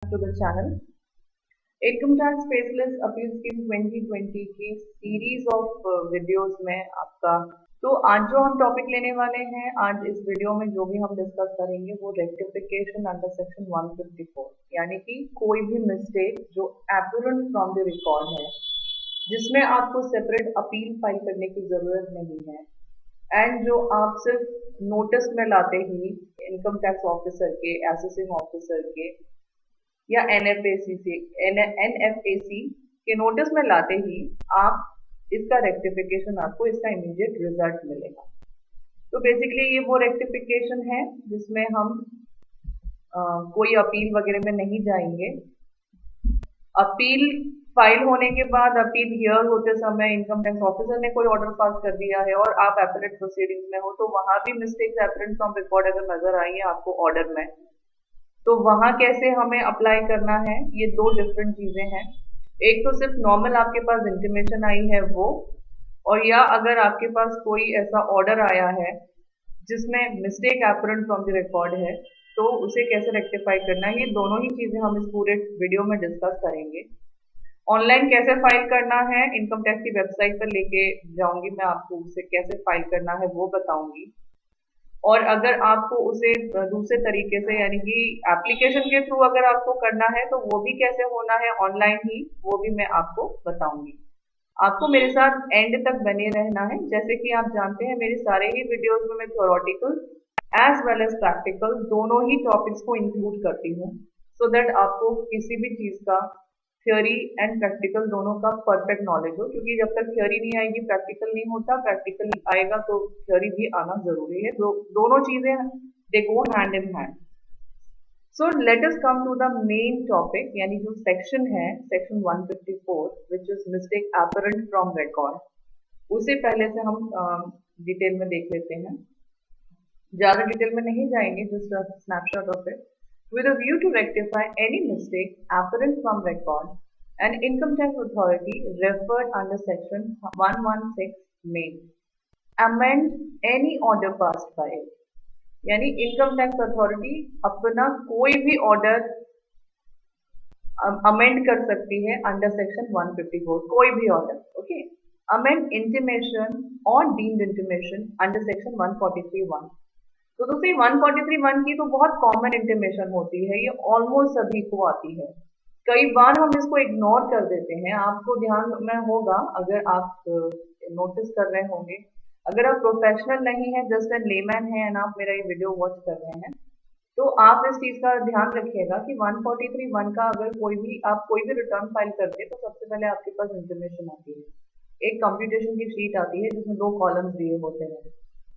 to the channel. Income tax faceless appeal scheme 2020 की series of videos में आपका। तो आज जो हम टॉपिक लेने वाले हैं, आज इस वीडियो में जो भी हम डिस्कस करेंगे वो रेक्टिफिकेशन अंडर सेक्शन 154, यानी कि कोई भी मिस्टेक जो एपरेंट फ्रॉम द रिकॉर्ड है, जिसमें आपको सेपरेट अपील फाइल करने की जरूरत नहीं है, एंड जो आप सिर्फ नोटिस में लाते ही इनकम टैक्स ऑफिसर के, असेसिंग ऑफिसर के या एनएफएसी के नोटिस में लाते ही आप इसका रेक्टिफिकेशन, आपको इसका इमीडिएट रिजल्ट मिलेगा। तो बेसिकली ये वो रेक्टिफिकेशन है जिसमें हम कोई अपील वगैरह में नहीं जाएंगे। अपील फाइल होने के बाद, अपील हियर होते समय इनकम टैक्स ऑफिसर ने कोई ऑर्डर पास कर दिया है और आप एपरेंट प्रोसीडिंग्स में हो, तो वहां भी मिस्टेक्स एपरेंट फ्रॉम रिकॉर्ड अगर नजर आई है आपको ऑर्डर में, तो वहां कैसे हमें अप्लाई करना है, ये दो डिफरेंट चीजें हैं। एक तो सिर्फ नॉर्मल आपके पास इंटीमेशन आई है वो, और या अगर आपके पास कोई ऐसा ऑर्डर आया है जिसमें mistake apparent from the record है, तो उसे कैसे रेक्टिफाई करना है, ये दोनों ही चीजें हम इस पूरे वीडियो में डिस्कस करेंगे। ऑनलाइन कैसे फाइल करना है, इनकम टैक्स की वेबसाइट पर लेके जाऊंगी मैं आपको, उसे कैसे फाइल करना है वो बताऊंगी। और अगर आपको उसे दूसरे तरीके से, यानी कि एप्लीकेशन के थ्रू अगर आपको करना है, तो वो भी कैसे होना है ऑनलाइन ही, वो भी मैं आपको बताऊंगी। आपको मेरे साथ एंड तक बने रहना है। जैसे कि आप जानते हैं, मेरे सारे ही वीडियोस में मैं theoretical as well as practical दोनों ही टॉपिक्स को इंक्लूड करती हूँ, सो दैट आपको किसी भी चीज का थ्योरी एंड प्रैक्टिकल दोनों का परफेक्ट नॉलेज हो। क्योंकि जब तक थ्योरी नहीं आएगी प्रैक्टिकल नहीं होता, प्रैक्टिकल आएगा तो थ्योरी भी आना जरूरी है। दोनों चीजें they go hand in hand. So let us come to the main topic, यानी जो सेक्शन है, section 154, which is mistake apparent from record. उसे पहले से हम डिटेल में देख लेते हैं। ज्यादा डिटेल में नहीं जाएंगे, just snapshot of it. With a view to rectify any mistake apparent from record, an income tax authority referred under section 116 may amend any order passed by it। यानी इनकम टैक्स अथॉरिटी अपना कोई भी order amend कर सकती है under section 154, कोई भी order. Okay, amend intimation और डीम्ड इंटीमेशन अंडर सेक्शन 143(1)। तो दोस्तों 143(1) की तो बहुत कॉमन इंटीमेशन होती है, ये ऑलमोस्ट सभी को आती है। कई बार हम इसको इग्नोर कर देते हैं। आपको ध्यान में होगा, अगर आप नोटिस कर रहे होंगे, अगर आप प्रोफेशनल नहीं है, जस्ट एन लेमैन है एंड आप मेरा ये वीडियो वॉच कर रहे हैं, तो आप इस चीज का ध्यान रखिएगा कि 143(1) का अगर आप कोई भी रिटर्न फाइल करते हैं, तो सबसे पहले आपके पास इंटीमेशन आती है। एक कंप्यूटेशन की शीट आती है जिसमें 2 कॉलम्स दिए होते हैं।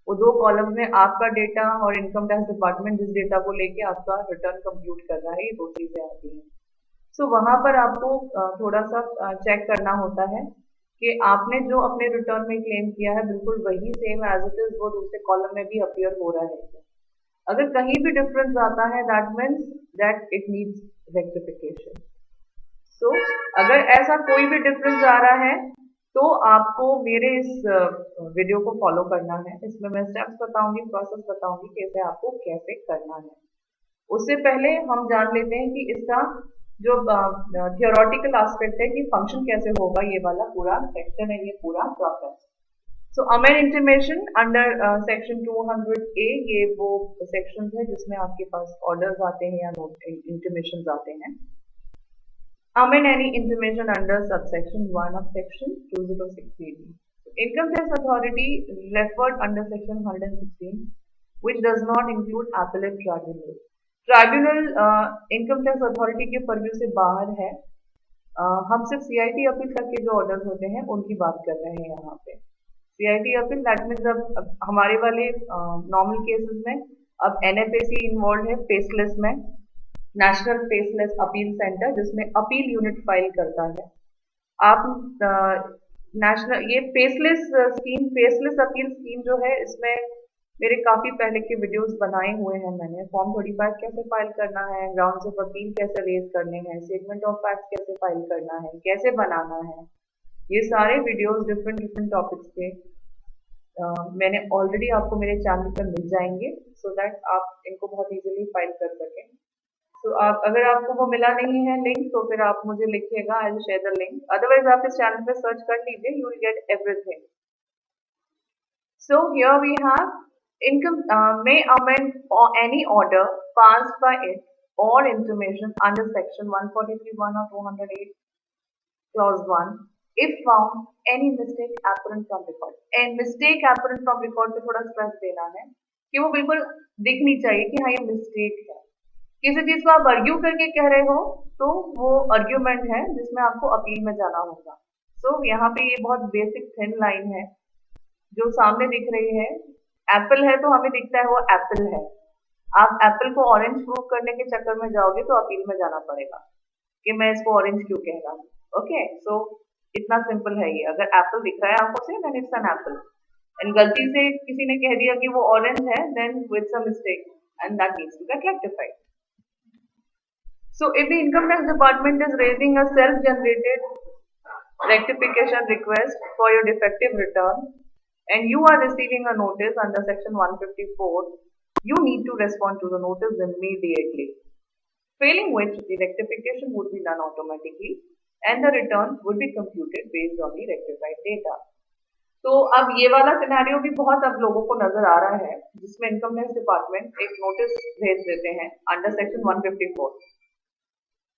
वो 2 कॉलम में आपका डेटा और इनकम टैक्स डिपार्टमेंट जिस डेटा को लेके आपका रिटर्न कंप्यूट कर रहा है, ये 2 चीजें आती हैं। सो वहां पर आपको थोड़ा सा चेक करना होता है कि आपने जो अपने रिटर्न में क्लेम किया है, बिल्कुल वही सेम एज इट इज वो दूसरे कॉलम में भी अपीयर हो रहा है। अगर कहीं भी डिफरेंस आता है, that means that it needs rectification. So अगर ऐसा कोई भी डिफरेंस आ रहा है, तो आपको मेरे इस वीडियो को फॉलो करना है। इसमें मैं स्टेप्स बताऊंगी, प्रोसेस बताऊंगी कैसे आपको कैसे करना है। उससे पहले हम जान लेते हैं कि इसका जो थियोरेटिकल एस्पेक्ट है कि फंक्शन कैसे होगा, ये वाला पूरा सेक्शन है, ये पूरा process. So amend intimation under section 200A, ये वो सेक्शन है जिसमें आपके पास ऑर्डर्स आते हैं या इंटीमेशन आते हैं। Amend any intimation under subsection 1 of section 206(b). Income tax authority referred under section 116, which does not include appellate tribunal. Tribunal income tax authority के परव्यू से बाहर है। हम सिर्फ सीआईटी अपील तक के जो ऑर्डर्स होते हैं उनकी बात कर रहे हैं यहाँ पे। सीआईटी अपील दैट मीन्स अब हमारे वाले नॉर्मल केसेस में अब एनएफएसी इन्वॉल्व है फेसलेस में, नेशनल फेसलेस अपील सेंटर, जिसमें अपील यूनिट फाइल करता है। आप नेशनल ये faceless scheme, faceless appeal scheme जो है, इसमें मेरे काफी पहले के वीडियोस बनाए हुए हैं मैंने। फॉर्म 35 कैसे फाइल करना है, ग्राउंड्स ऑफ अपील कैसे रेज करने हैं, स्टेटमेंट ऑफ फैक्ट्स कैसे फाइल करना है, कैसे बनाना है, ये सारे वीडियोस डिफरेंट टॉपिक्स के मैंने ऑलरेडी आपको मेरे चैनल पर मिल जाएंगे, सो दैट आप इनको बहुत इजीली फाइल कर सकें। तो आप अगर आपको वो मिला नहीं है लिंक तो फिर आप मुझे लिखिएगा, I will share the link, otherwise आप इस चैनल पे सर्च कर लीजिए, you will get everything. So here we have income may amend or any order passed by it or intimation under section 143(1) or 208 clause 1 if found any mistake apparent from record. And mistake apparent from record पे थोड़ा stress देना है कि वो बिल्कुल दिख नहीं चाहिए कि हाँ ये मिस्टेक है. किसी चीज को आप आर्ग्यू करके कह रहे हो तो वो आर्ग्यूमेंट है जिसमें आपको अपील में जाना होगा. सो यहाँ पे ये बहुत बेसिक थिन लाइन है जो सामने दिख रही है. एप्पल है तो हमें दिखता है वो एप्पल है. आप एप्पल को ऑरेंज प्रूव करने के चक्कर में जाओगे तो अपील में जाना पड़ेगा कि मैं इसको ऑरेंज क्यों कह रहा हूँ. ओके, सो इतना सिंपल है ये. अगर एप्पल दिख रहा है आंखों से then it's an apple, and गलती से किसी ने कह दिया कि वो ऑरेंज है then it's a mistake and that needs to get rectified. So if the income tax department is raising a self-generated rectification request for your defective return and you are receiving a notice under section 154, you need to respond to the notice immediately. Failing which the rectification would be done automatically and the return would be computed based on the rectified data. तो अब ये वाला scenario भी बहुत अब लोगों को नजर आ रहा है जिसमें इनकम टैक्स डिपार्टमेंट एक नोटिस भेज देते हैं अंडर सेक्शन 154.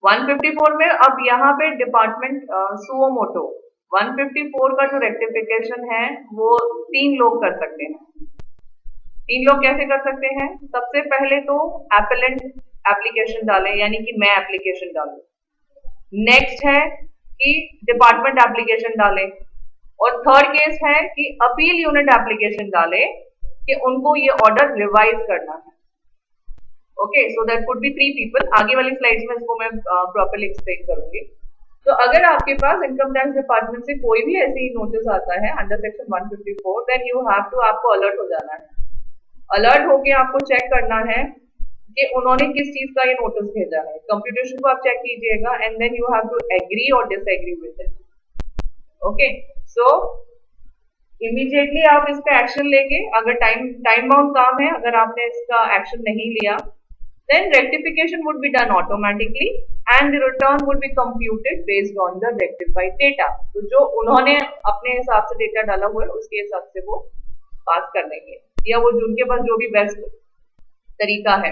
154 में अब यहाँ पे डिपार्टमेंट सुओ मोटो 154 का जो रेक्टिफिकेशन है वो 3 लोग कर सकते हैं. 3 लोग कैसे कर सकते हैं? सबसे पहले तो एपेलेंट एप्लीकेशन डालें, यानी कि मैं एप्लीकेशन डालूं. नेक्स्ट है कि डिपार्टमेंट एप्लीकेशन डालें, और थर्ड केस है कि अपील यूनिट एप्लीकेशन डाले कि उनको ये ऑर्डर रिवाइज करना है. Okay, so that could be 3 people. आगे वाली स्लाइड्स में इसको मैं प्रॉपर्ली एक्सप्लेन करूंगी. तो अगर आपके पास इनकम टैक्स डिपार्टमेंट से कोई भी ऐसी नोटिस आता है under section 154 then you have to, आपको अलर्ट हो जाना है. अलर्ट होके आपको चेक करना है कि उन्होंने किस चीज का ये नोटिस भेजा है. कंप्यूटेशन को आप चेक कीजिएगा and then you have to agree और disagree with it. Okay, so immediately आप इस पे एक्शन लेंगे. अगर टाइम बाउंड काम है, अगर आपने इसका एक्शन नहीं लिया then rectification would be done automatically and the return would be computed based on the rectified data. तो जो उन्होंने अपने हिसाब से डेटा डाला हुआ है उसके हिसाब से वो पास कर देंगे, या वो उनके पास जो भी बेस्ट तरीका है.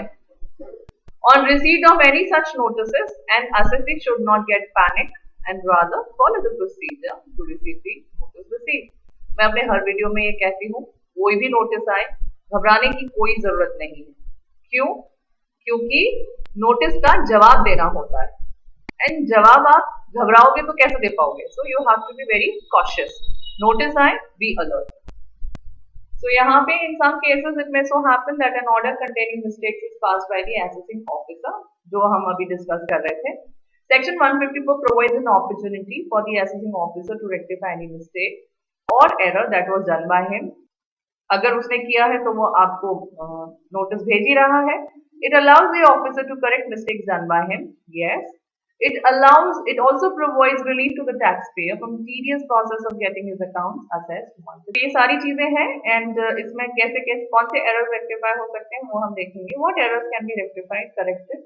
On receipt of any such notices, an assessee should not get panic and rather follow the procedure to receive the notice received. मैं अपने हर वीडियो में ये कहती हूँ, कोई भी नोटिस आए घबराने की कोई जरूरत नहीं है. क्यों? क्योंकि नोटिस का जवाब देना होता है, एंड जवाब आप घबराओगे तो कैसे दे पाओगे. So you have to be very cautious. Notice आए, बी अलर्ट. सो यहाँ पे in some cases it may so happen that an order containing mistakes is passed by the assessing officer, जो हम अभी डिस्कस कर रहे थे. Section 154 provides an opportunity for the assessing officer to rectify any mistake और error that was done by him. अगर उसने किया है तो वो आपको नोटिस भेज ही रहा है. It allows the officer to correct mistakes done by him. Yes. It also provides relief to the taxpayer from tedious process of getting his accounts assessed. तो ये सारी चीजें हैं एंड इसमें कैसे कौन से एरर रेक्टिफाई हो सकते हैं वो हम देखेंगे. What errors can be rectified, corrected?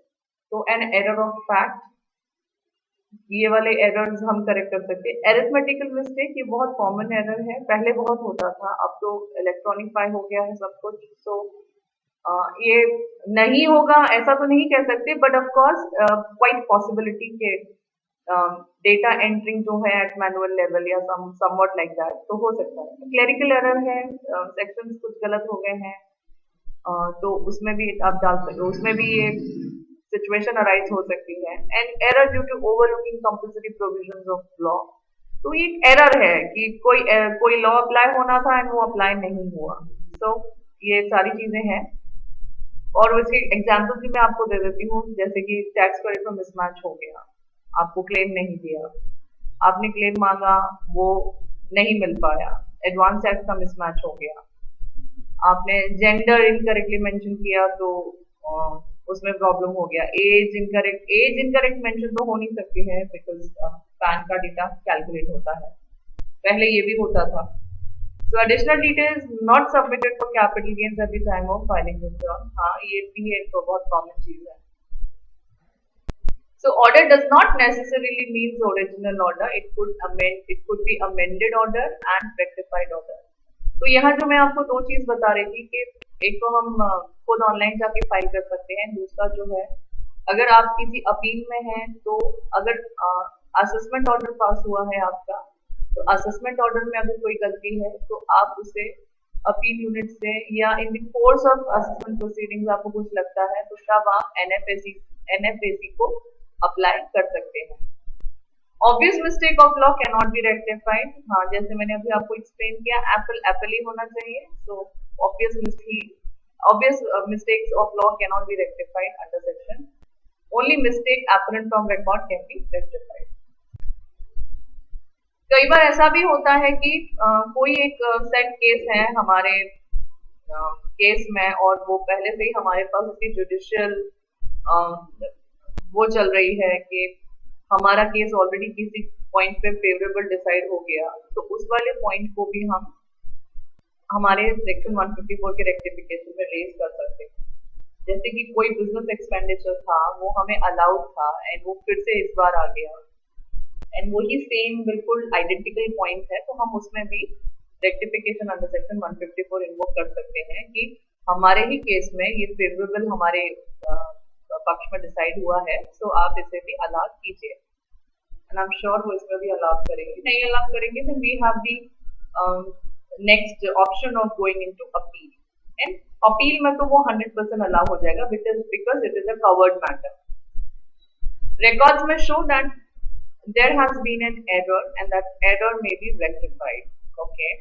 तो an error of fact, ये वाले एरर्स हम करेक्ट कर सकते हैं. एरिथमेटिकल मिस्टेक, ये बहुत कॉमन एरर है, पहले बहुत होता था, अब तो इलेक्ट्रॉनिफाई हो गया है सब कुछ. सो ये नहीं होगा ऐसा तो नहीं कह सकते, but of course quite possibility के डेटा एंट्रिंग जो है एट मैनुअल लेवल या समवॉट लाइक दैट तो हो सकता है. क्लेरिकल एरर है, सेक्शंस कुछ गलत हो गए हैं, तो उसमें भी आप डाल सकते हो, उसमें भी ये सिचुएशन अराइज हो सकती है. And error due to overlooking compulsory provisions of law, तो ये एरर है कि कोई लॉ अप्लाई होना था एंड वो अप्लाई नहीं हुआ. तो ये सारी चीजें हैं, और उसके एग्जाम्पल्स भी मैं आपको दे देती हूँ. जैसे कि टैक्स क्रेडिट में मिसमैच हो गया, आपको क्लेम नहीं दिया, आपने क्लेम मांगा वो नहीं मिल पाया, एडवांस टैक्स का मिसमैच हो गया, आपने जेंडर इनकरेक्टली मेंशन किया तो उसमें प्रॉब्लम हो गया, एज इनकरेक्ट मेंशन तो हो नहीं सकती है बिकॉज पैन का डेटा कैलकुलेट होता है, पहले ये भी होता था. So additional details not submitted for capital gains at the time of filing return. हाँ, ये भी एक बहुत कॉमन चीज है. So order does not necessarily means original order. It could be amended order and rectified order. तो यहाँ जो मैं आपको दो चीज बता रही थी कि एक तो हम खुद ऑनलाइन जाके फाइल कर सकते हैं, दूसरा जो है अगर आप किसी अपील में हैं तो अगर असेसमेंट ऑर्डर पास हुआ है आपका, तो असेसमेंट ऑर्डर में अगर कोई गलती है तो आप उसे अपील यूनिट से या in the course of assessment proceedings आपको कुछ लगता है तो तब आप एनएफएसी को अप्लाई कर सकते हैं। Obvious mistake of law can not be rectified. हाँ, जैसे मैंने अभी आपको एक्सप्लेन किया, एप्पल ही होना चाहिए। So obvious mistakes of law can not be rectified under section. Only mistake apparent from record can be rectified. कई बार ऐसा भी होता है कि कोई एक सेट केस है हमारे केस में और वो पहले से ही हमारे पास उसकी जुडिशियल वो चल रही है कि हमारा केस ऑलरेडी किसी पॉइंट पे फेवरेबल डिसाइड हो गया, तो उस वाले पॉइंट को भी हम हमारे सेक्शन 154 के रेक्टिफिकेशन में रेज कर सकते हैं। जैसे कि कोई बिजनेस एक्सपेंडिचर था वो हमें अलाउड था एंड वो फिर से इस बार आ गया एंड वही सेम बिल्कुल आइडेंटिकल पॉइंट है, तो हम उसमें भी रेक्टिफिकेशन अंडर सेक्शन 154 इन्वोक कर सकते हैं कि हमारे ही केस में ये फेवरेबल हमारे पक्ष में डिसाइड हुआ है, सो आप इसे भी अलाउ कीजिए। एंड आई एम श्योर वो इसमें भी अलाउ करेंगे। नहीं अलाउ करेंगे then we have the next option of going into appeal. And appeal में तो वो 100% अलाउ हो जाएगा because it is a covered matter. Records में show that there has been an error and that error may be rectified. Okay,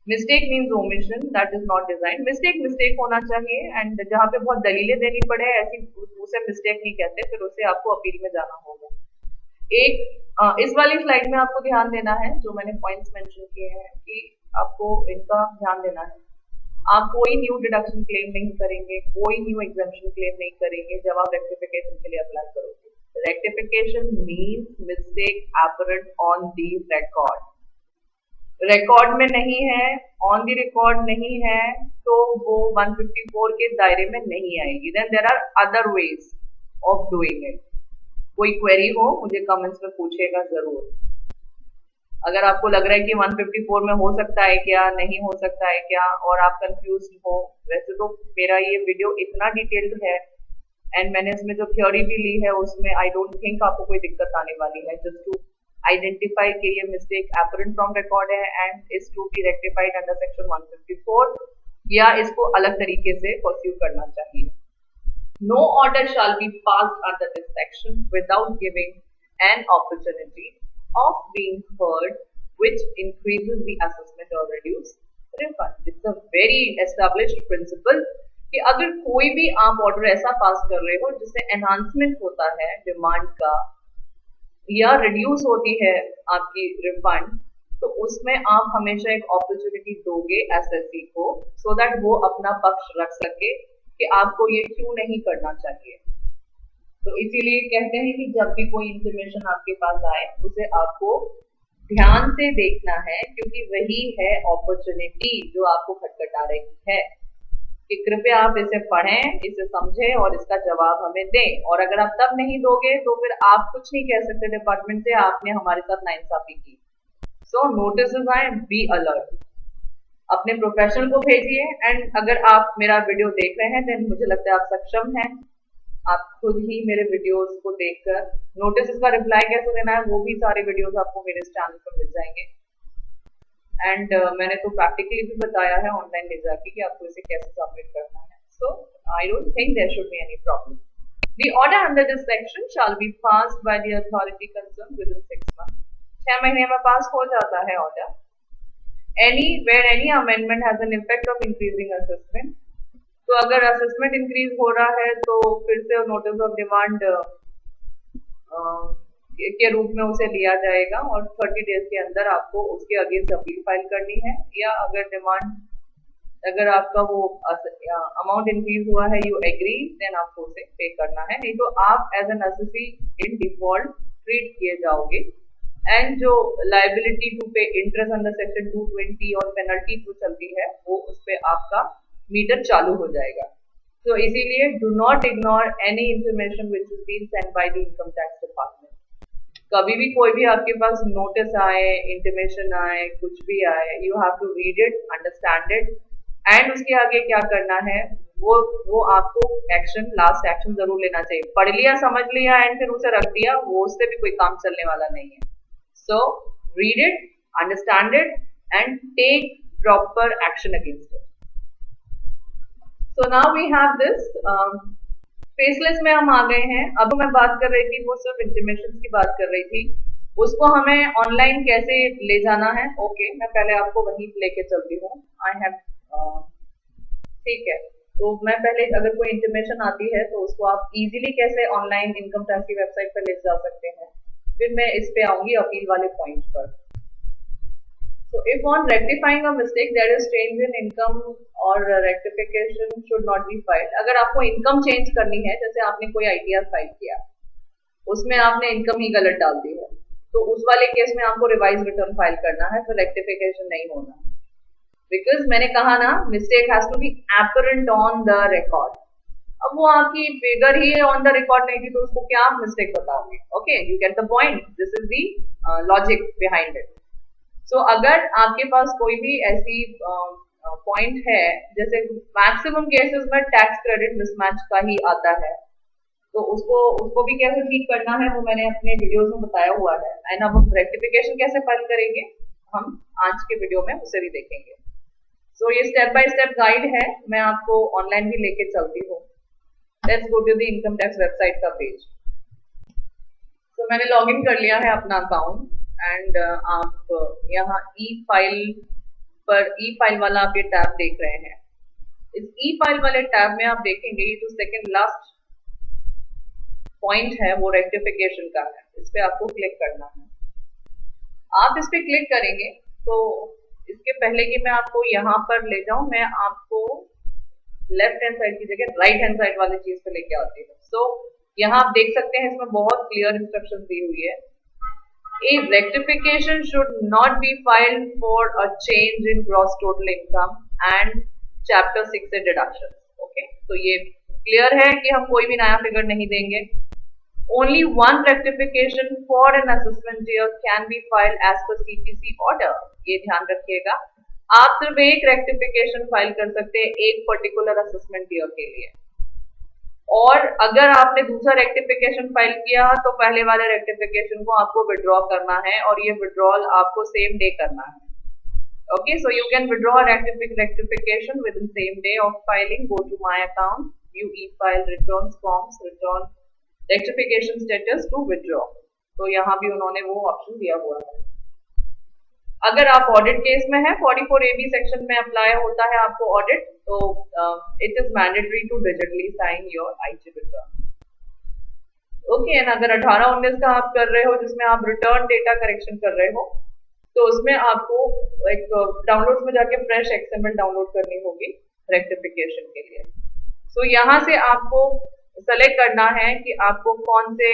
mistake means omission, that is not designed. mistake होना चाहिए and जहाँ पे बहुत दलीलें देनी पड़े ऐसी उसे मिस्टेक नहीं कहते, फिर उसे आपको अपील में जाना होगा। एक इस वाली स्लाइड में आपको ध्यान देना है, जो मैंने पॉइंट्स मेंशन किए हैं कि आपको इनका ध्यान देना है। आप कोई न्यू डिडक्शन क्लेम नहीं करेंगे, कोई न्यू एग्जम्पशन क्लेम नहीं करेंगे जब आप रेक्टिफिकेशन के लिए अप्लाई करोगे। Rectification means mistake apparent on the record. Record में नहीं है, ऑन द रिकॉर्ड नहीं है, तो वो 154 के दायरे में नहीं आएगी। Then there are other ways of doing it. कोई क्वेरी हो मुझे कमेंट्स में पूछेगा जरूर। अगर आपको लग रहा है कि 154 में हो सकता है क्या, नहीं हो सकता है क्या, और आप कंफ्यूज हो, वैसे तो मेरा ये वीडियो इतना डिटेल्ड है एंड मैंने इसमें जो थ्योरी भी ली है उसमें आई डोंट थिंक आपको कोई दिक्कत आने वाली है। जस्ट टू आइडेंटिफाई कि ये मिस्टेक एपरेंट फ्रॉम रिकॉर्ड है and is to be rectified under section 154 या इसको अलग तरीके से परस्यू करना चाहिए। No order shall be passed under this section without giving an opportunity of being heard which increases the assessment और reduce refund. It's a very established principle कि अगर कोई भी आप ऑर्डर ऐसा पास कर रहे हो जिससे एनहांसमेंट होता है डिमांड का या रिड्यूस होती है आपकी रिफंड, तो उसमें आप हमेशा एक अपॉर्चुनिटी दोगे एसएससी को सो दैट वो अपना पक्ष रख सके कि आपको ये क्यों नहीं करना चाहिए। तो इसीलिए कहते हैं कि जब भी कोई इंफॉर्मेशन आपके पास आए उसे आपको ध्यान से देखना है, क्योंकि वही है अपॉर्चुनिटी जो आपको खटखटा रही है कि कृपया आप इसे पढ़ें, इसे समझें और इसका जवाब हमें दें। और अगर आप तब नहीं दोगे तो फिर आप कुछ नहीं कह सकते डिपार्टमेंट से, आपने हमारे साथ नाइंसाफी की। सो नोटिस आए, बी अलर्ट, अपने प्रोफेशनल को भेजिए। एंड अगर आप मेरा वीडियो देख रहे हैं देन मुझे लगता है आप सक्षम हैं, आप खुद ही मेरे वीडियोस को देखकर नोटिस का रिप्लाई कैसे देना है वो भी सारे वीडियोस आपको मेरे चैनल पर मिल जाएंगे। एंड मैंने तो प्रैक्टिकली भी बताया है ऑनलाइन ले जाके कि आपको इसे कैसे सबमिट करना है। So I don't think there should be any problem. The order under this section shall be passed by the authority concern within 6 months. 6 महीने में पास हो जाता है order. Any amendment has an effect of increasing assessment. तो अगर assessment increase हो रहा है तो फिर से नोटिस ऑफ डिमांड के रूप में उसे लिया जाएगा और 30 डेज के अंदर आपको उसके अगेंस्ट अपील फाइल करनी है। या अगर आपका वो अमाउंट इंक्रीज हुआ है, यू एग्री, देन आपको उसे पे करना है, नहीं तो आप as an assessee in default treat किए जाओगे। एंड जो liability to pay interest under section 220 और पेनल्टी जो चलती है वो उस पर आपका मीटर चालू हो जाएगा। तो इसीलिए do not ignore any information which is been send by the income tax department. कभी भी कोई भी आपके पास नोटिस आए, इंटीमेशन आए, कुछ भी आए, you have to read it, understand it, and उसके आगे क्या करना है, वो आपको एक्शन, लास्ट एक्शन जरूर लेना चाहिए। पढ़ लिया, समझ लिया एंड फिर उसे रख दिया, वो उससे भी कोई काम चलने वाला नहीं है। So read it, understand it and take proper action against it. So now we have this faceless में हम आ गए हैं। अब मैं बात कर रही थी, वो सिर्फ इंटीमेशन की बात कर रही थी, उसको हमें ऑनलाइन कैसे ले जाना है। ओके, मैं पहले आपको वहीं लेके चलती हूँ। आई हैव, ठीक है, तो मैं पहले, अगर कोई इंटीमेशन आती है तो उसको आप इजीली कैसे ऑनलाइन इनकम टैक्स की वेबसाइट पर ले जा सकते हैं, फिर मैं इस पे आऊंगी अपील वाले पॉइंट पर। So if on rectifying a mistake there is change in income or rectification should not be filed। अगर आपको इनकम चेंज करनी है, जैसे आपने कोई आईटीआर फाइल किया, उसमें आपने इनकम ही गलत डाल दी है, तो उस वाले केस में आपको रिवाइज रिटर्न फाइल करना है, फिर रेक्टिफिकेशन नहीं होना। बिकॉज मैंने कहा ना, mistake has to be apparent on the record. अब वो आपकी फिगर ही ऑन द रिकॉर्ड नहीं थी, तो उसको क्या आप मिस्टेक बताओगे। Okay, you get the point, this is the logic behind it. So अगर आपके पास कोई भी ऐसी पॉइंट है, जैसे मैक्सिमम केसेस में टैक्स क्रेडिट मिसमैच का ही आता है, तो उसको भी कैसे ठीक करना है वो मैंने अपने वीडियोस में बताया हुआ है। एंड अब हम रेक्टिफिकेशन कैसे फाइल करेंगे, हम आज के वीडियो में उसे भी देखेंगे। सो ये स्टेप बाय स्टेप गाइड है, मैं आपको ऑनलाइन भी लेके चलती हूँ। Let's go to the income tax website का पेज। तो मैंने लॉग इन कर लिया है अपना अकाउंट, एंड आप यहाँ ई फाइल वाला आप ये टैब देख रहे हैं। इस ई फाइल वाले टैब में आप देखेंगे, ये जो सेकंड लास्ट पॉइंट है वो रेक्टिफिकेशन का है, इस पे आपको क्लिक करना है। आप इस पे क्लिक करेंगे तो इसके पहले कि मैं आपको यहाँ पर ले जाऊं, मैं आपको लेफ्ट हैंड साइड की जगह राइट हैंड साइड वाली चीज पे लेके आती हूँ। सो यहाँ आप देख सकते हैं, इसमें बहुत क्लियर इंस्ट्रक्शन दी हुई है। A rectification should not be filed for a change in gross total income and chapter 6 से deductions। ओके, तो ये क्लियर है कि हम कोई भी नया फिगर नहीं देंगे। Only one rectification for an assessment year can be filed as per CPC order। ये ध्यान रखिएगा, आप सिर्फ एक रेक्टिफिकेशन फाइल कर सकते हैं एक पर्टिकुलर असेसमेंट ईयर के लिए। और अगर आपने दूसरा रेक्टिफिकेशन फाइल किया तो पहले वाले रेक्टिफिकेशन को आपको विड्रॉ करना है, और ये विड्रॉल आपको सेम डे करना है। Okay, so you can withdraw rectification within same day of filing. Go to my account, view e file, returns forms, return rectification status to withdraw. तो यहाँ भी उन्होंने वो ऑप्शन दिया हुआ है। अगर आप ऑडिट केस में है, 44AB सेक्शन में अप्लाई होता है आपको ऑडिट, तो it is mandatory to digitally sign your IT return. Okay, and अगर 18-19 का आप कर रहे हो, जिसमें आप रिटर्न डेटा करेक्शन कर रहे हो, तो उसमें आपको एक डाउनलोड में जाके फ्रेश एक्सएमएल डाउनलोड करनी होगी रेक्टिफिकेशन के लिए। सो यहाँ से आपको सेलेक्ट करना है कि आपको कौन से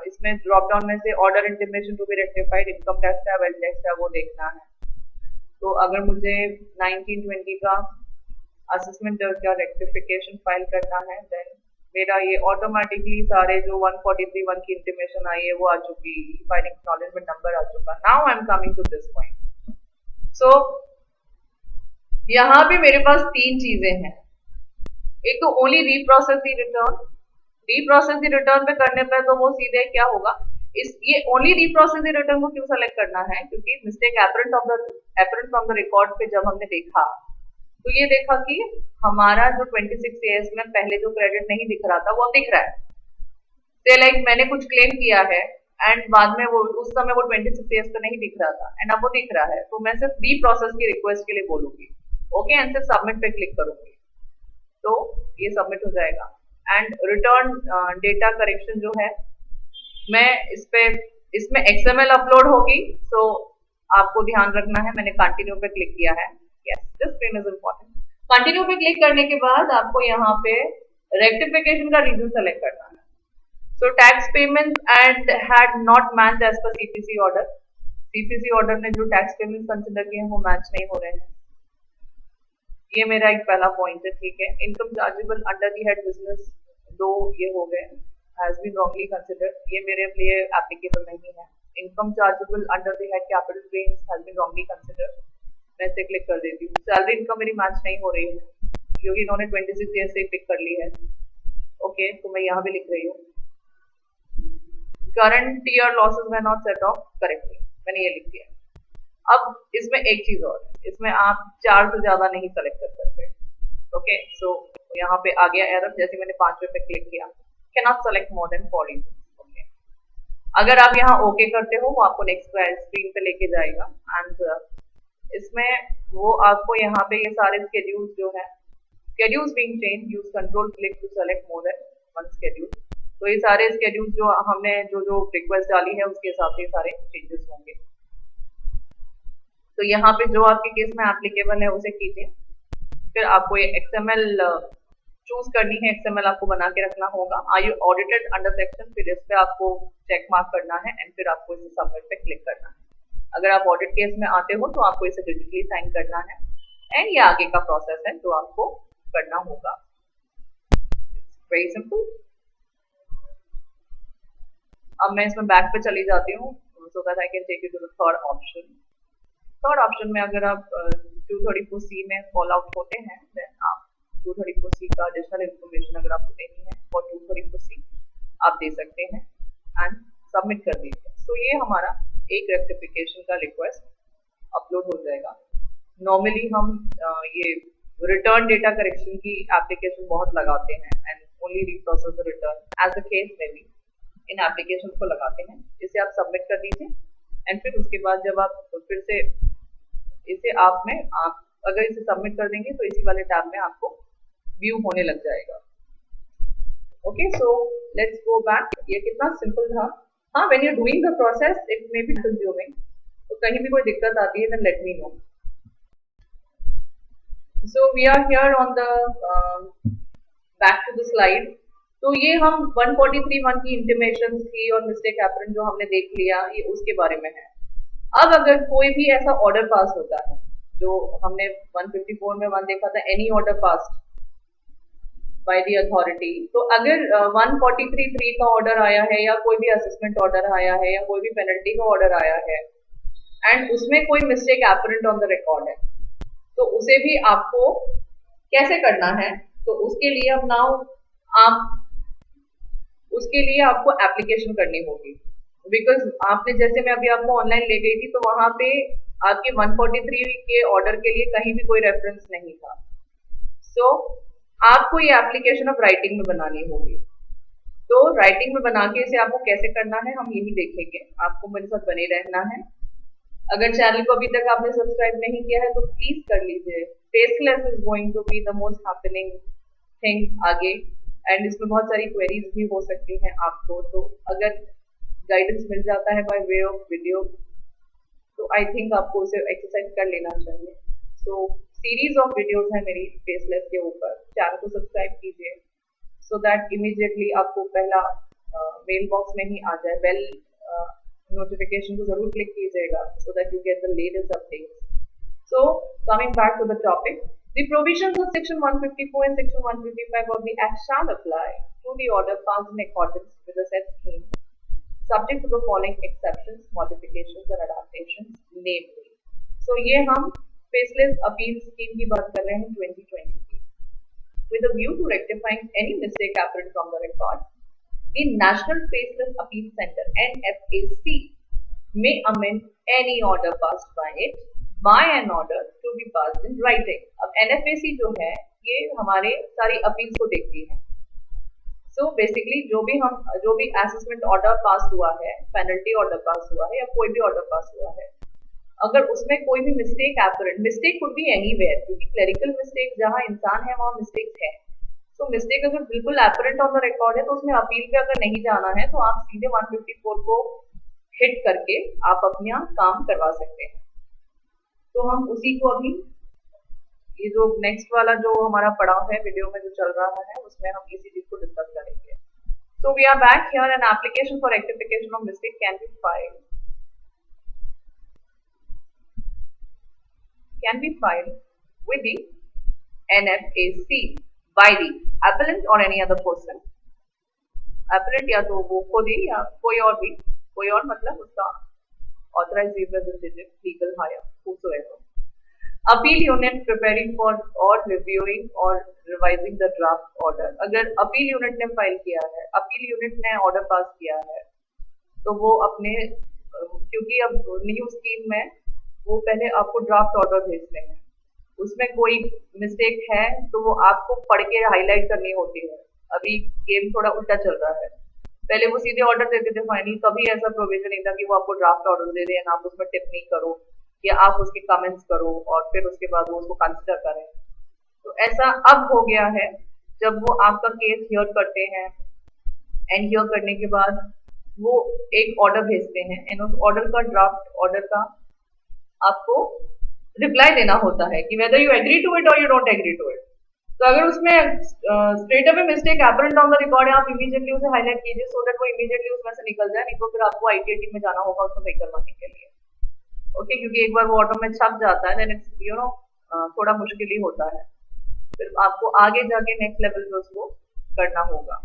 इसमें ड्रॉप डाउन में से order intimation to be rectified, income tax है, वेल्थ टैक्स है, वो देखना है। तो अगर मुझे 1920 का असेसमेंट का रेक्टिफिकेशन फाइल करना है, देन मेरा ये ऑटोमेटिकली सारे जो 143(1) की इंटीमेशन आई है वो आ चुकी, फाइलिंग एक्नॉलेजमेंट नंबर आ चुका। Now I am coming to this point. So यहाँ भी मेरे पास तीन चीजें हैं। एक तो only reprocess the return. Reprocess the return पे करने पे तो वो सीधे क्या होगा, ये ओनली रीप्रोसेस दी रिटर्न को क्यों सेलेक्ट करना है, क्योंकि mistake apparent from the record पे जब हमने देखा तो ये देखा कि हमारा जो 26 ईयर्स में पहले जो क्रेडिट नहीं दिख रहा था वो अब दिख रहा है। से लाइक मैंने कुछ क्लेम किया है एंड बाद में वो उस समय वो 26 ईयर्स पे नहीं दिख रहा था एंड अब वो दिख रहा है, तो मैं सिर्फ रीप्रोसेस की रिक्वेस्ट के लिए बोलूंगी। ओके, एंड सिर्फ सबमिट पे क्लिक करूंगी तो ये सबमिट हो जाएगा। एंड रिटर्न डेटा करेक्शन जो है, मैं इसमें XML अपलोड होगी, तो आपको ध्यान रखना है। मैंने कंटिन्यू पे क्लिक किया है। Yes, this screen is important. Continue पे क्लिक करने के बाद आपको यहाँ पे रेक्टिफिकेशन का रीजन सेलेक्ट करना है। So tax payment and had not match as per CPC order. CPC order ने जो टैक्स पेमेंट कंसिडर किए हैं वो मैच नहीं हो रहे हैं। ये मेरा एक पहला पॉइंट है, ठीक है। Income chargeable under the head business, दो ये हो गए, हैज बीन रॉन्गली कंसिडर्ड, ये मेरे लिए एप्लीकेबल नहीं है। Income chargeable under the head capital gains has been wrongly considered, मैं इसे क्लिक कर देती हूँ। सैलरी इनकम मेरी मैच नहीं हो रही है क्योंकि इन्होंने 26 ईयर से पिक कर ली है। ओके, तो मैं यहाँ भी लिख रही हूँ current year losses way not set of correctly, मैंने ये लिख दिया। अब इसमें एक चीज और है, इसमें आप 4 से ज्यादा नहीं सेलेक्ट कर सकते। ओके, सो यहाँ पे आ गया एरर, जैसे मैंने 5वें पे क्लिक किया, can not select more then 4 reasons. Okay, अगर आप यहाँ ओके करते हो वो आपको नेक्स्ट स्क्रीन पे लेके जाएगा एंड इसमें वो आपको यहाँ पे ये सारे स्केड्यूल्स जो है, schedules being change, use control click to select more than one schedule. तो ये सारे स्केड्यूल्स जो हमने जो रिक्वेस्ट डाली है उसके हिसाब से सारे चेंजेस होंगे। तो यहाँ पे जो आपके केस में एप्लीकेबल है उसे कीजिए। फिर आपको ये XML चूज करनी है, XML आपको बना के रखना होगा। Are you audited under section, फिर इस पे आपको चेक मार्क करना है एंड फिर आपको इसे सबमिट पे क्लिक करना है। अगर आप ऑडिट केस में आते हो तो आपको इसे डिजिटली साइन करना है एंड ये आगे का प्रोसेस है जो आपको करना होगा। Very simple. अब मैं इसमें बैक पे चली जाती हूँ so that I can take you to the third option. Third option में अगर आप 234C में फॉल आउट होते हैं देन आप 234C का एडिशनल इंफॉर्मेशन अगर आपको देनी है और 234C आप दे सकते हैं एंड सबमिट कर दीजिए। सो ये हमारा एक रेक्टिफिकेशन का रिक्वेस्ट अपलोड हो जाएगा। नॉर्मली हम ये रिटर्न डेटा करेक्शन की एप्लीकेशन बहुत लगाते हैं and only reprocess the return as the case में भी इन एप्लीकेशन को लगाते हैं। इसे आप सबमिट कर दीजिए एंड फिर उसके बाद जब आप फिर से इसे आप अगर इसे सबमिट कर देंगे तो इसी वाले टैब में आपको व्यू होने लग जाएगा। Okay, so let's go back. ये कितना सिंपल था। हाँ, when you are doing the process it may be consuming, तो कहीं भी कोई दिक्कत आती है then let me know. So we are here on the back to the slide. तो ये हम 143(1) की इंटीमेशन थी और मिस्टेक एपरेंट जो हमने देख लिया, ये उसके बारे में है। अब अगर कोई भी ऐसा ऑर्डर पास होता है जो हमने 154 में 1 देखा था, any order passed by the authority, तो अगर 143(3) का ऑर्डर आया है या कोई भी असेसमेंट ऑर्डर आया है या कोई भी पेनल्टी का ऑर्डर आया है एंड उसमें कोई mistake apparent on the record है, तो उसे भी आपको कैसे करना है, तो उसके लिए अब उसके लिए आपको एप्लीकेशन करनी होगी। बिकॉज आपने जैसे मैं अभी आपको ऑनलाइन ले गई थी तो वहां पे आपके 143 के ऑर्डर के लिए कहीं भी कोई रेफरेंस नहीं था। सो आपको ये एप्लीकेशन अब राइटिंग में बनानी होगी। तो राइटिंग में बना के इसे आपको कैसे करना है हम यही देखेंगे। आपको मेरे साथ बने रहना है। अगर चैनल को अभी तक आपने सब्सक्राइब नहीं किया है तो प्लीज कर लीजिए। Faceless is going to be the most happening thing आगे एंड इसमें बहुत सारी क्वेरीज भी हो सकती हैं आपको। तो अगर गाइडेंस मिल जाता है बाय वे ऑफ वीडियो तो आई थिंक आपको उसे एक्सरसाइज कर लेना चाहिए। सो सीरीज ऑफ वीडियोस है मेरी फेसलेस के ऊपर, चैनल को सब्सक्राइब कीजिए सो दैट इमीडिएटली आपको पहला मेल बॉक्स में ही आ जाए। बेल नोटिफिकेशन को जरूर क्लिक कीजिएगा so that you get the latest updates. So coming back to the topic, the provisions of section 154 and section 155 of the act shall apply to the order passed in accordance with the said scheme, subject to the following exceptions, modifications and adaptations, namely. So ये हम faceless appeal scheme की बात कर रहे हैं 2020 की। With a view to rectifying any mistake apparent from the record, the National Faceless Appeal Center (NFAC) may amend any order passed by it by an order to be passed in writing. अब NFAC जो है ये हमारे सारी appeals को देखती है। So basically जो भी असेसमेंट ऑर्डर पास हुआ है, पेनल्टी ऑर्डर पास हुआ है या कोई भी ऑर्डर पास हुआ है, अगर उसमें कोई भी mistake apparent, mistake could be anywhere, क्योंकि क्लरिकल मिस्टेक जहां इंसान है वहां मिस्टेक है। तो मिस्टेक अगर बिल्कुल एपरेंट ऑन द रिकॉर्ड है तो उसमें अपील पे अगर नहीं जाना है तो आप सीधे 154 को हिट करके आप अपना काम करवा सकते हैं। तो हम उसी को अभी ये जो नेक्स्ट वाला जो हमारा पड़ाव है वीडियो में जो चल रहा है उसमें हम इसी चीज को डिस्कस करेंगे। So we are back here, an application for rectification of mistake can be filed with the NFAC by the appellant or any other person. Appellant या तो वो खुद ही या कोई और मतलब उसका authorized representative, legal hire, whosoever. Appeal unit preparing for or reviewing or revising the draft order. अगर appeal unit ने फाइल किया है, appeal unit ने order पास किया है, तो वो अपने क्योंकि अब न्यू स्कीम में वो पहले आपको ड्राफ्ट ऑर्डर भेजते हैं, उसमें कोई मिस्टेक है तो वो आपको पढ़ के हाईलाइट करनी होती है। अभी गेम थोड़ा उल्टा चल रहा है, पहले वो सीधे ऑर्डर देते थे फाइनल, कभी ऐसा प्रोविजन नहीं था कि वो आपको ड्राफ्ट ऑर्डर दे दें, आप उसमें टिप्पणी करो या आप उसके कमेंट्स करो और फिर उसके बाद वो उसको कंसिडर करें। तो ऐसा अब हो गया है, जब वो आपका केस हियर करते हैं एंड हियर करने के बाद वो एक ऑर्डर भेजते हैं एंड उस ऑर्डर का ड्राफ्ट ऑर्डर का आपको रिप्लाई देना होता है कि whether you agree to it और you don't agree to it. तो अगर उसमें straight away mistake apparent on the record है, आप इमीडिएटली उसे हाईलाइट कीजिए सो दैट वो इमीडिएटली उसमें से निकल जाए, नहीं तो फिर आपको आईटीआई में जाना होगा उसको सही करवाने के लिए। ओके, क्योंकि एक बार वो ऑटो में छप जाता है देन इट्स यू नो थोड़ा मुश्किल ही होता है, फिर आपको आगे जाके नेक्स्ट लेवल पे उसको करना होगा।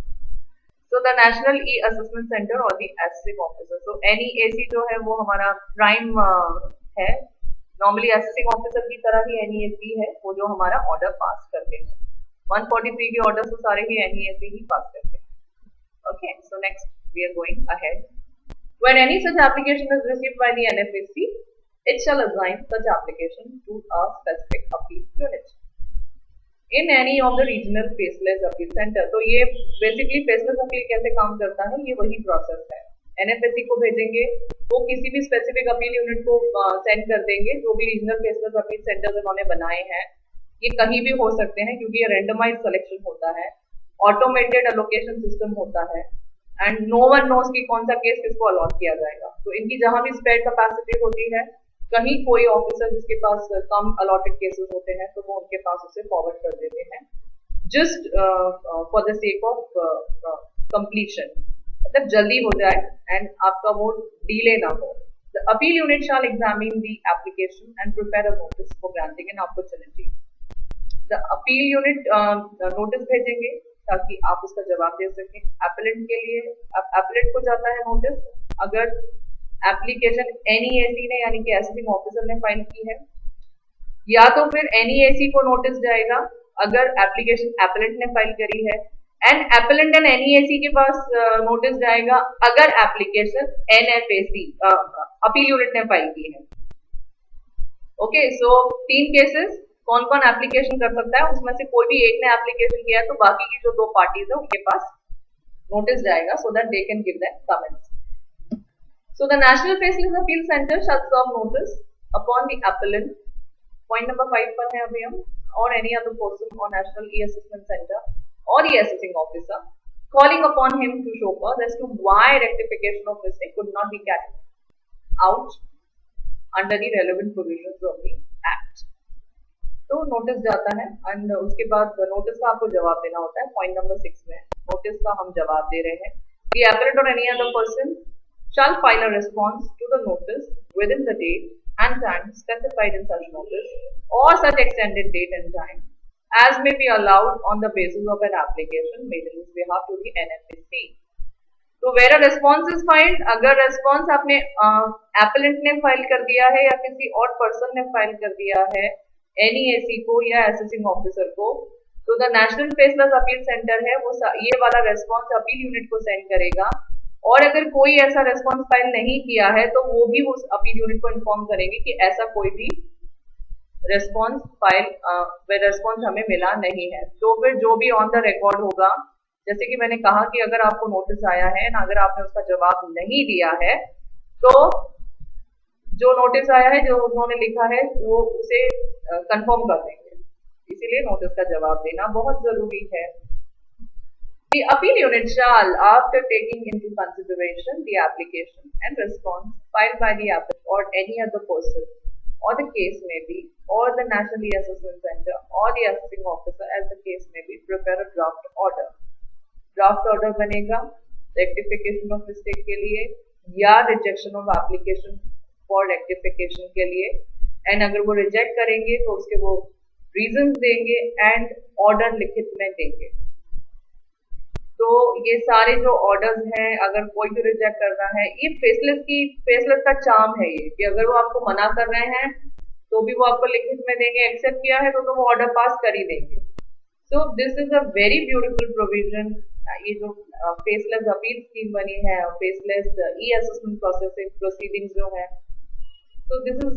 So the national E assessment centre और the assessing officer, so NEAC जो है वो हमारा प्राइम है, नॉर्मली असेसिंग ऑफिसर की तरह ही NEAC है वो जो हमारा ऑर्डर पास करते हैं। 143 के ऑर्डर तो सारे ही NEAC ही पास करते हैं। Okay, so next we are going ahead. When any such application is received by the NFAC, it shall assign such application to a specific appeal unit in any of the regional faceless appeal center। तो ये basically faceless appeal कैसे काम करता है, ये वही process है। NFAC को भेजेंगे, वो किसी भी स्पेसिफिक अपील यूनिट को सेंड कर देंगे, जो भी रीजनल फेसलेस अपील सेंटर्स उन्होंने बनाए हैं, ये कहीं भी हो सकते हैं क्योंकि ये रैंडमाइज सिलेक्शन होता है, ऑटोमेटेड एलोकेशन सिस्टम होता है एंड नो वन नोस कि कौन सा केस किसको अलॉट किया जाएगा। तो इनकी जहां भी स्पेयर कैपेसिटी होती है, कहीं कोई ऑफिसर जिसके पास कम अलॉटेड केसेस होते हैं तो वो उनके पास उसे फॉरवर्ड कर देते हैं, just for the sake of completion, मतलब जल्दी हो जाए एंड आपका वो डिले ना हो। The appeal unit shall examine the application and prepare a notice for granting an opportunity. The appeal unit notice भेजेंगे ताकि आप उसका जवाब दे सकें। appellant के लिए appellant को जाता है नोटिस, अगर एप्लीकेशन NEAC ने यानी कि असेसिंग ऑफिसर ने फाइल की है, या तो फिर NEAC को नोटिस जाएगा अगर एप्लीकेशन appellant ने फाइल करी है, एंड appellant एंड NEAC के पास नोटिस जाएगा अगर एप्लीकेशन NFAC अपील यूनिट ने फाइल की है। ओके, सो 3 केसेस, कौन कौन एप्लीकेशन कर सकता है, उसमें से कोई भी एक ने एप्लीकेशन किया है तो बाकी की जो 2 पार्टीज है उनके पास नोटिस जाएगा so that they can give them comments. So the national faceless appeal centre shall serve notice upon the appellant, point number 5 पर है अभी हम, और एनी अदर पर्सन और national E assessment centre or the assessing officer, calling upon him to show cause as to why rectification of mistake could not be carried out under the relevant provisions of the act। तो notice जाता है and उसके बाद notice का आपको जवाब देना होता है। पॉइंट नंबर 6 में नोटिस का हम जवाब दे रहे हैं। The appellant or any other person shall file a response to the notice within the date and time specified in such notice or such extended date and time as may be allowed on the basis of an application made in his behalf to the NFAC। तो where a response is filed, अगर response आपने appellant ने file कर दिया है या किसी और पर्सन ने फाइल कर दिया है NEAC को या असेसिंग ऑफिसर को, तो the national faceless appeal centre है वो ये वाला रेस्पॉन्स अपील यूनिट को सेंड करेगा, और अगर कोई ऐसा रेस्पॉन्स फाइल नहीं किया है तो वो भी उस अपील यूनिट को इन्फॉर्म करेंगे कि ऐसा कोई भी रेस्पॉन्स फाइल रेस्पॉन्स हमें मिला नहीं है। तो फिर जो भी ऑन द रिकॉर्ड होगा, जैसे कि मैंने कहा कि अगर आपको नोटिस आया है ना, अगर आपने उसका जवाब नहीं दिया है तो जो नोटिस आया है, जो उन्होंने लिखा है, वो उसे कंफर्म कर देंगे, इसीलिए नोटिस का जवाब देना बहुत जरूरी है। The appeal unit shall, after taking into consideration the application and response filed by the applicant or any other person, or the case may be, or the National E-Assessment Center, or the assessing officer, as the case may be, prepare a draft order। Draft order बनेगा rectification of mistake के लिए या rejection of application for rectification के लिए, and अगर वो reject करेंगे तो उसके वो रीजंस देंगे एंड ऑर्डर लिखित में देंगे। तो ये सारे जो ऑर्डर्स हैं, अगर कोई भी रिजेक्ट कर रहा है, ये फेसलेस का चार्म है ये, कि अगर वो आपको मना कर रहे हैं तो भी वो आपको लिखित में देंगे, एक्सेप्ट किया है तो वो ऑर्डर पास कर ही देंगे। So this is a very beautiful provision. ये जो फेसलेस अपील स्कीम बनी है, फेसलेस ई असेसमेंट प्रोसेसिंग प्रोसीडिंग्स जो है, so this is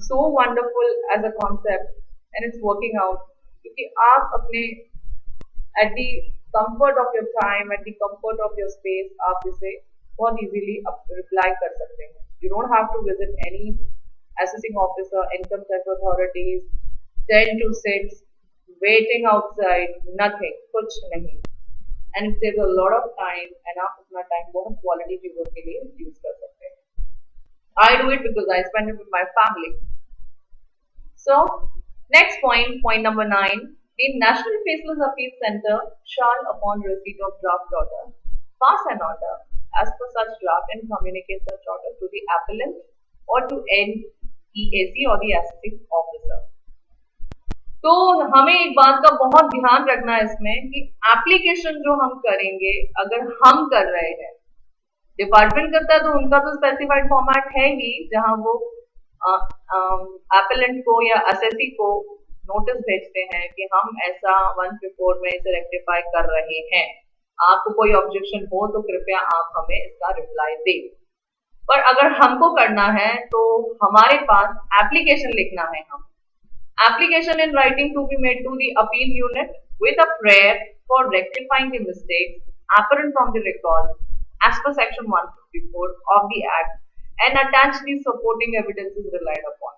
so wonderful as a concept and it's working out, क्योंकि आप अपने at the comfort of your time, at the comfort of your space, आप इसे बहुत easily reply कर सकते हैं। You don't have to visit any assessing officer, income tax authorities, 10 to 6, waiting outside, nothing, कुछ नहीं। And it saves a lot of time and आप अपना time बहुत quality चीजों के लिए use कर सकते हैं। I do it because I spend it with my family. So, next point number 9. The National Faceless Appeal Center shall, upon receipt of draft order, pass an order as per such draft and communicate such order to the appellant or to NEAC or the assessing officer. तो हमें एक बात का बहुत ध्यान रखना है इसमें कि एप्लीकेशन जो हम करेंगे, अगर हम कर रहे हैं, डिपार्टमेंट करता है तो उनका तो स्पेसिफाइड फॉर्मेट है ही, जहां वो एपेलेंट को या असेसी को नोटिस भेजते हैं कि हम ऐसा 154 में इसे रेक्टिफाई कर रहे हैं, आपको कोई ऑब्जेक्शन हो तो कृपया आप हमें इसका रिप्लाई दें। पर अगर हमको करना है तो हमारे पास एप्लीकेशन लिखना है। हम application in writing to be made to the appeal unit with a prayer for rectifying the mistakes apparent from the record as per section 154 of the act and attach the supporting evidences relied upon.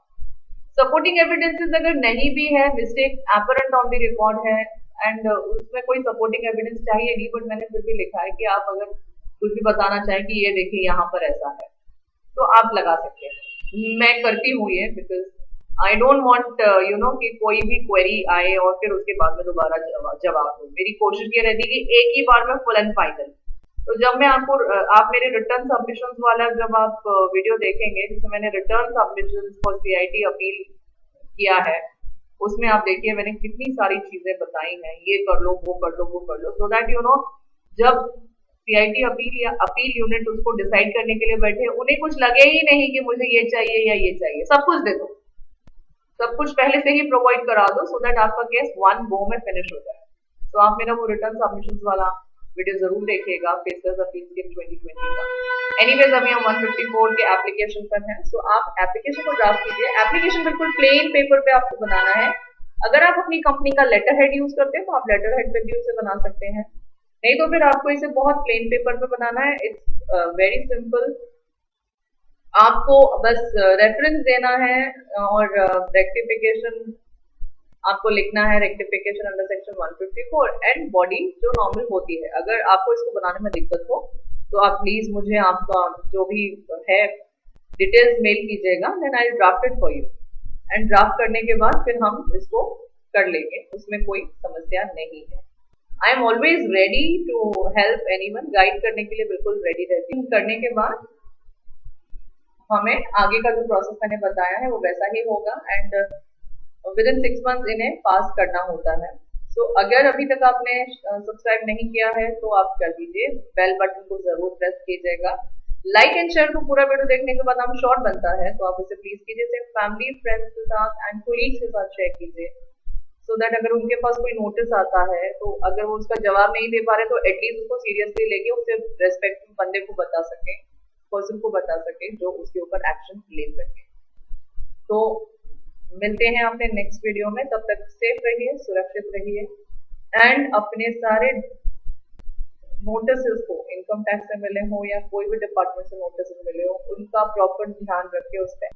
Supporting evidences अगर नहीं भी है, mistake apparent on the record है and उसमें कोई supporting evidence चाहिए नहीं, but मैंने फिर भी लिखा है कि आप अगर कुछ भी बताना चाहें कि ये देखिए यहाँ पर ऐसा है, तो आप लगा सकते हैं। मैं करती हूँ ये बिकॉज आई डोंट वांट कि कोई भी क्वेरी आए और फिर उसके बाद में दोबारा जवाब दूं। मेरी कोशिश ये रहती है कि एक ही बार में फुल एंड फाइनल। तो जब मैं आप मेरे रिटर्न सबमिशंस वाला जब आप वीडियो देखेंगे, जिसमें मैंने return submissions for CIT appeal किया है, उसमें आप देखिए मैंने कितनी सारी चीजें बताई हैं, ये कर लो, वो कर लो, वो कर लो, सो दैट जब सीआईटी अपील या अपील यूनिट उसको डिसाइड करने के लिए बैठे, उन्हें कुछ लगे ही नहीं कि मुझे ये चाहिए या ये चाहिए, सब कुछ दे दो, सब कुछ पहले से ही प्रोवाइड करा दो, सो दैट आपका केस वन गो में फिनिश हो जाए। तो आप मेरा वो रिटर्न सबमिशंस वाला वीडियो जरूर देखिएगा, फेसलेस अपील स्कीम 2020 का। एनीवेज अभी हम 154 के एप्लीकेशन पर हैं। सो आप एप्लीकेशन को ड्राफ्ट कीजिए। एप्लीकेशन बिल्कुल प्लेन पेपर पे आपको बनाना है। अगर आप अपनी कंपनी का लेटर हेड यूज करते हैं तो आप लेटर हेड पे भी उसे बना सकते हैं, नहीं तो फिर आपको इसे बहुत प्लेन पेपर पे बनाना है। It's very simple. आपको बस रेफरेंस देना है और रेक्टिफिकेशन आपको लिखना है, rectification under section 154 and body जो नॉर्मल होती है। अगर आपको इसको बनाने में दिक्कत हो तो आप प्लीज मुझे आपका जो भी है डिटेल्स मेल कीजिएगा, then I draft it for you. And draft करने के बाद फिर हम इसको कर लेंगे, उसमें कोई समस्या नहीं है। I am always ready to help anyone, guide करने के लिए बिल्कुल रेडी रहती हूँ। करने के बाद हमें आगे का जो प्रोसेस मैंने बताया है वो वैसा ही होगा एंड विद इन 6 मंथ्स इन्हें पास करना होता है। सो अगर अभी तक आपने सब्सक्राइब नहीं किया है तो आप कर दीजिए, बेल बटन को जरूर प्रेस कीजिएगा। लाइक एंड शेयर को पूरा वीडियो देखने के बाद हम शॉर्ट बनता है तो आप इसे प्लीज कीजिए, सिर्फ फैमिली फ्रेंड्स के साथ एंड कोलीग्स के साथ शेयर कीजिए, सो दैट अगर उनके पास कोई नोटिस आता है तो अगर वो उसका जवाब नहीं दे पा रहे तो एटलीस्ट उसको सीरियसली लेके उसे रेस्पेक्ट बंदे को बता सके, पर्सन को बता सके जो उसके ऊपर एक्शन ले सके। तो मिलते हैं अपने नेक्स्ट वीडियो में, तब तक सेफ रहिए, सुरक्षित रहिए एंड अपने सारे नोटिस को, इनकम टैक्स से मिले हो या कोई भी डिपार्टमेंट से नोटिस मिले हो, उनका प्रॉपर ध्यान रखिए उस पर।